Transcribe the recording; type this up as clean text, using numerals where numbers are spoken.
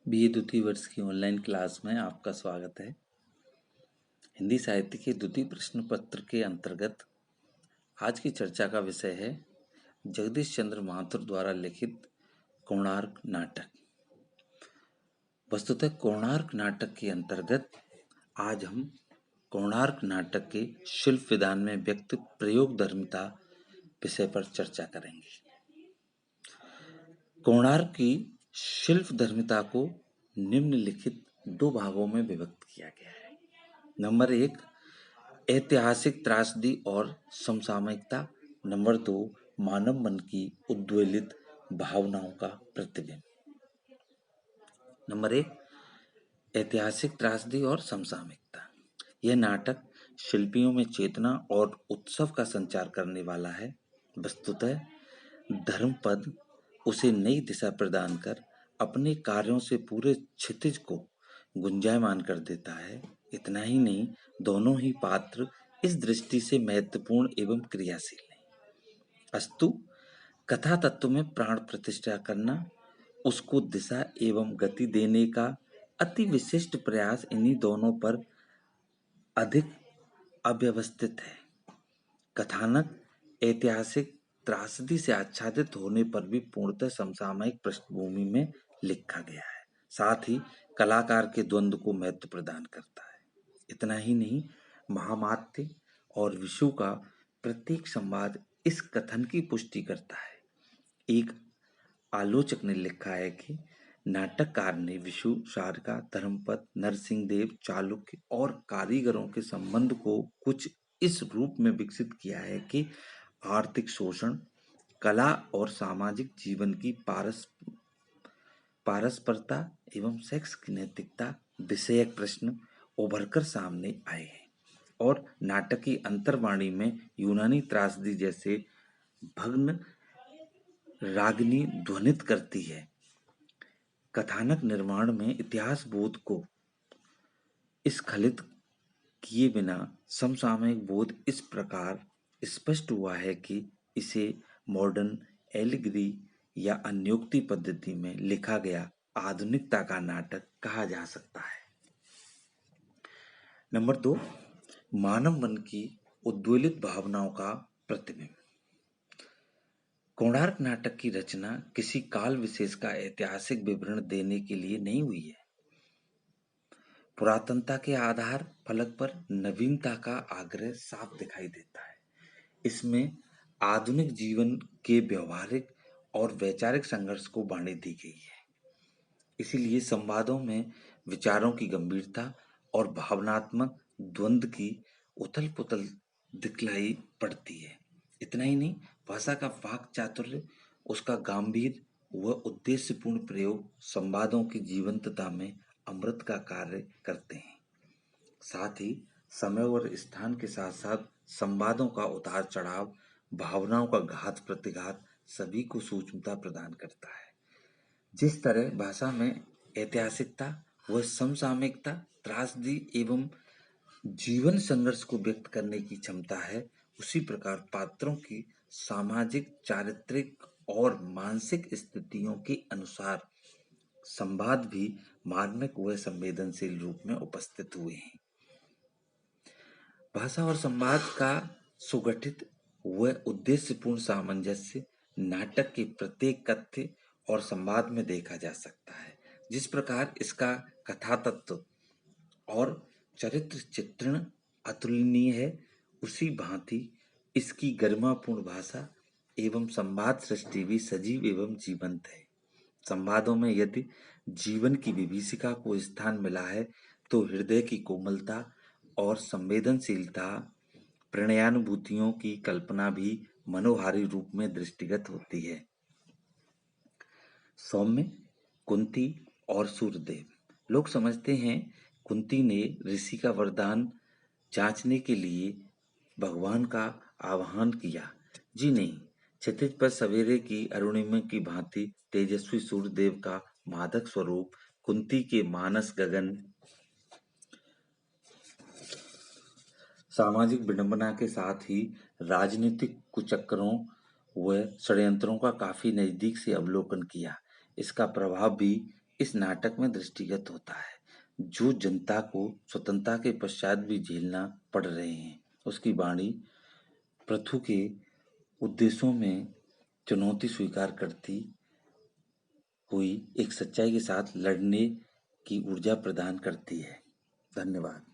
BA द्वितीय वर्ष की ऑनलाइन क्लास में आपका स्वागत है। हिंदी साहित्य के द्वितीय प्रश्न पत्र के अंतर्गत आज की चर्चा का विषय है जगदीश चंद्र महाथुर द्वारा लिखित कोणार्क नाटक। वस्तुतः कोणार्क नाटक के अंतर्गत आज हम कोणार्क नाटक के शिल्प विधान में व्यक्त प्रयोगधर्मिता विषय पर चर्चा करेंगे। कोणार्क की शिल्प धर्मिता को निम्नलिखित दो भागों में विभक्त किया गया है। नंबर 1, ऐतिहासिक त्रासदी और समसामयिकता। नंबर 2, मानव मन की उद्वेलित भावनाओं का प्रतिबिंब। नंबर 1, ऐतिहासिक त्रासदी और समसामयिकता। यह नाटक शिल्पियों में चेतना और उत्सव का संचार करने वाला है। वस्तुतः धर्मपद उसे नई दिशा प्रदान कर अपने कार्यों से पूरे क्षितिज को गुंजायमान कर देता है। इतना ही नहीं, दोनों ही पात्र इस दृष्टि से महत्वपूर्ण एवं क्रियाशील हैं। अस्तु कथा तत्व में प्राण प्रतिष्ठा करना, उसको दिशा एवं गति देने का अति विशिष्ट प्रयास इन्हीं दोनों पर अधिक अव्यवस्थित है। कथानक ऐतिहासिक त्रासदी से आच्छादित होने पर भी पूर्णतः समसामयिक पृष्ठभूमि में लिखा गया है। साथ ही कलाकार के द्वंद्व को महत्व प्रदान करता है। इतना ही नहीं, महामात्य और विषु का प्रत्येक संवाद इस कथन की पुष्टि करता है। एक आलोचक ने लिखा है कि नाटककार ने विषु, शार्का, धर्मपद, नरसिंहदेव, चालुक्य और कारीगरों के संबंध को कुछ इस रूप में विकसित किया है कि आर्थिक शोषण, कला और सामाजिक जीवन की पारस्परता एवं सेक्स की नैतिकता विषयक प्रश्न उभरकर सामने आए हैं और नाटक की अंतर्वाणी में यूनानी त्रासदी जैसे भग्न रागनी ध्वनित करती है। कथानक निर्माण में इतिहास बोध को स्खलित किए बिना समसामयिक बोध इस प्रकार स्पष्ट हुआ है कि इसे मॉडर्न एलिगरी या अन्योक्ति पद्धति में लिखा गया आधुनिकता का नाटक कहा जा सकता है। नंबर 2, मानव मन की उद्वेलित भावनाओं का प्रतिबिंब। कोणार्क नाटक की रचना किसी काल विशेष का ऐतिहासिक विवरण देने के लिए नहीं हुई है। पुरातनता के आधार फलक पर नवीनता का आग्रह साफ दिखाई देता है। इसमें आधुनिक जीवन के व्यवहारिक और वैचारिक संघर्ष को वाणी दी गई है। इसीलिए संवादों में विचारों की गंभीरता और भावनात्मक द्वंद्व की उथल पुथल दिखलाई पड़ती है। इतना ही नहीं, भाषा का वाक् चातुर्य, उसका गंभीर व उद्देश्यपूर्ण प्रयोग संवादों की जीवंतता में अमृत का कार्य करते हैं। साथ ही समय और स्थान के साथ साथ संवादों का उतार चढ़ाव, भावनाओं का घात प्रतिघात सभी को सूक्ष्मता प्रदान करता है। जिस तरह भाषा में ऐतिहासिकता व समसामयिकता, त्रासदी एवं जीवन संघर्ष को व्यक्त करने की क्षमता है, उसी प्रकार पात्रों की सामाजिक, चारित्रिक और मानसिक स्थितियों के अनुसार संवाद भी मार्मिक व संवेदनशील रूप में उपस्थित हुए हैं। भाषा और संवाद का सुगठित व उद्देश्यपूर्ण सामंजस्य नाटक के प्रत्येक कथ्य और संवाद में देखा जा सकता है। जिस प्रकार इसका कथा तत्व और चरित्र चित्रण अतुलनीय है, उसी भांति इसकी गरिमापूर्ण भाषा एवं संवाद सृष्टि भी सजीव एवं जीवंत है। संवादों में यदि जीवन की विभीषिका को स्थान मिला है, तो हृदय की कोमलता और संवेदनशीलता, प्रणयानुभूतियों की कल्पना भी मनोहारी रूप में दृष्टिगत होती है। सौम्य, कुंती और सूर्यदेव। लोग समझते हैं कुंती ने ऋषि का वरदान जांचने के लिए भगवान का आह्वान किया। जी नहीं, क्षितिज पर सवेरे की अरुणिमा की भांति तेजस्वी सूर्यदेव का मादक स्वरूप कुंती के मानस गगन सामाजिक विडंबना के साथ ही राजनीतिक कुचक्रों व षड्यंत्रों का काफी नजदीक से अवलोकन किया। इसका प्रभाव भी इस नाटक में दृष्टिगत होता है, जो जनता को स्वतंत्रता के पश्चात भी झेलना पड़ रहे हैं। उसकी वाणी प्रथु के उद्देश्यों में चुनौती स्वीकार करती हुई एक सच्चाई के साथ लड़ने की ऊर्जा प्रदान करती है। धन्यवाद।